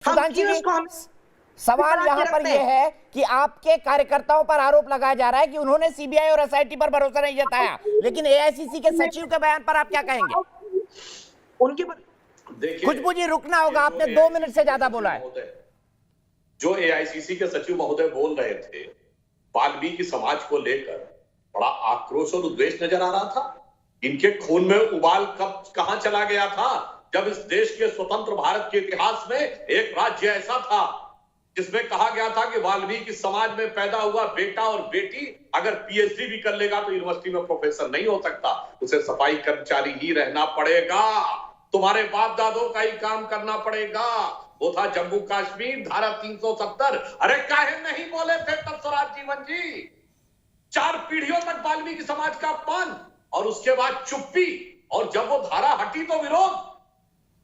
सुधांशु जी, सवाल यहाँ पर यह है कि आपके कार्यकर्ताओं पर आरोप लगाया जा रहा है कि उन्होंने सीबीआई और एसआईटी पर भरोसा नहीं जताया, लेकिन एआईसीसी के सचिव के बयान पर आप क्या कहेंगे? उनके खुशबू जी रुकना होगा, आपने 2 मिनट से ज्यादा बोला है। जो एआईसीसी के सचिव महोदय बोल रहे थे, वाल्मीकि समाज को लेकर बड़ा आक्रोश और उद्वेष नजर आ रहा था। इनके खून में उबाल कब कहां चला गया था, जब इस देश के स्वतंत्र भारत के इतिहास में एक राज्य ऐसा था जिसमें कहा गया था कि वाल्मीकि समाज में पैदा हुआ बेटा और बेटी अगर पीएचडी भी कर लेगा तो यूनिवर्सिटी में प्रोफेसर नहीं हो सकता, उसे सफाई कर्मचारी ही रहना पड़ेगा, तुम्हारे बाप दादों का ही काम करना पड़ेगा। वो था जम्मू कश्मीर, धारा 370। अरे काहे नहीं बोले थे तब स्वराज जीवन जी? 4 पीढ़ियों तक वाल्मीकि समाज का अपमान और उसके बाद चुप्पी, और जब वो धारा हटी तो विरोध,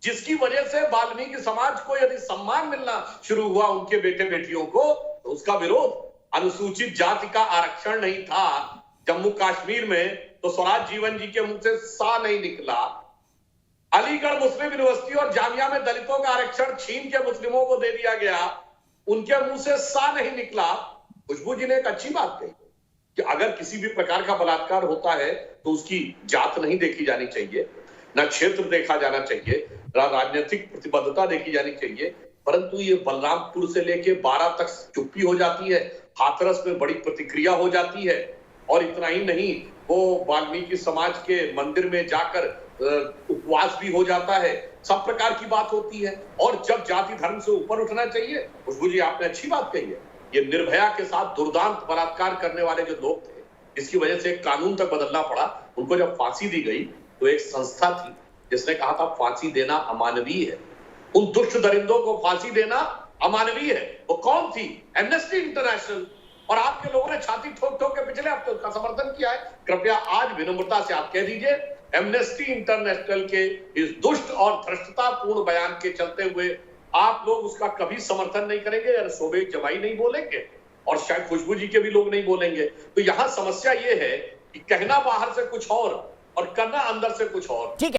जिसकी वजह से वाल्मीकि समाज को यदि सम्मान मिलना शुरू हुआ उनके बेटे बेटियों को, तो उसका विरोध। अनुसूचित जाति का आरक्षण नहीं था जम्मू कश्मीर में, तो स्वराज जीवन जी के मुंह से सा नहीं निकला। अलीगढ़ मुस्लिम यूनिवर्सिटी और जामिया में दलितों का आरक्षण छीन के मुस्लिमों को दे दिया गया, उनके मुंह से सा नहीं निकला। खुशबू जी ने एक अच्छी बात कही कि अगर किसी भी प्रकार का बलात्कार होता है तो उसकी जात नहीं देखी जानी चाहिए, न क्षेत्र देखा जाना चाहिए, राजनीतिक प्रतिबद्धता देखी जानी चाहिए, परंतु ये बलरामपुर से लेके 12 तक चुप्पी हो जाती है, हाथरस में बड़ी प्रतिक्रिया हो जाती है, और इतना ही नहीं, वो वाल्मीकि समाज के मंदिर में जाकर उपवास भी हो जाता है, सब प्रकार की बात होती है। और जब जाति धर्म से ऊपर उठना चाहिए, खुशबू जी आपने अच्छी बात कही है, ये निर्भया के साथ दुर्दांत बलात्कार करने वाले जो लोग थे, जिसकी वजह से कानून तक बदलना पड़ा, उनको जब फांसी दी गई तो एक संस्था थी जिसने कहा था फांसी देना अमानवीय है, उन दुष्ट दरिंदों को फांसी देना अमानवीय है। वो कौन थी? Amnesty international. और आपके लोगों ने छाती ठोक ठोक के पिछले हफ्ते उसका समर्थन किया है। कृपया आज विनम्रता से आप कह दीजिए, एमनेस्टी इंटरनेशनल के इस दुष्ट और भ्रष्टतापूर्ण बयान के चलते हुए आप लोग उसका कभी समर्थन नहीं करेंगे, या शोभे जमाई नहीं बोलेंगे, और शायद खुशबू जी के भी लोग नहीं बोलेंगे। तो यहां समस्या ये है कि कहना बाहर से कुछ और करना अंदर से कुछ और। ठीक है।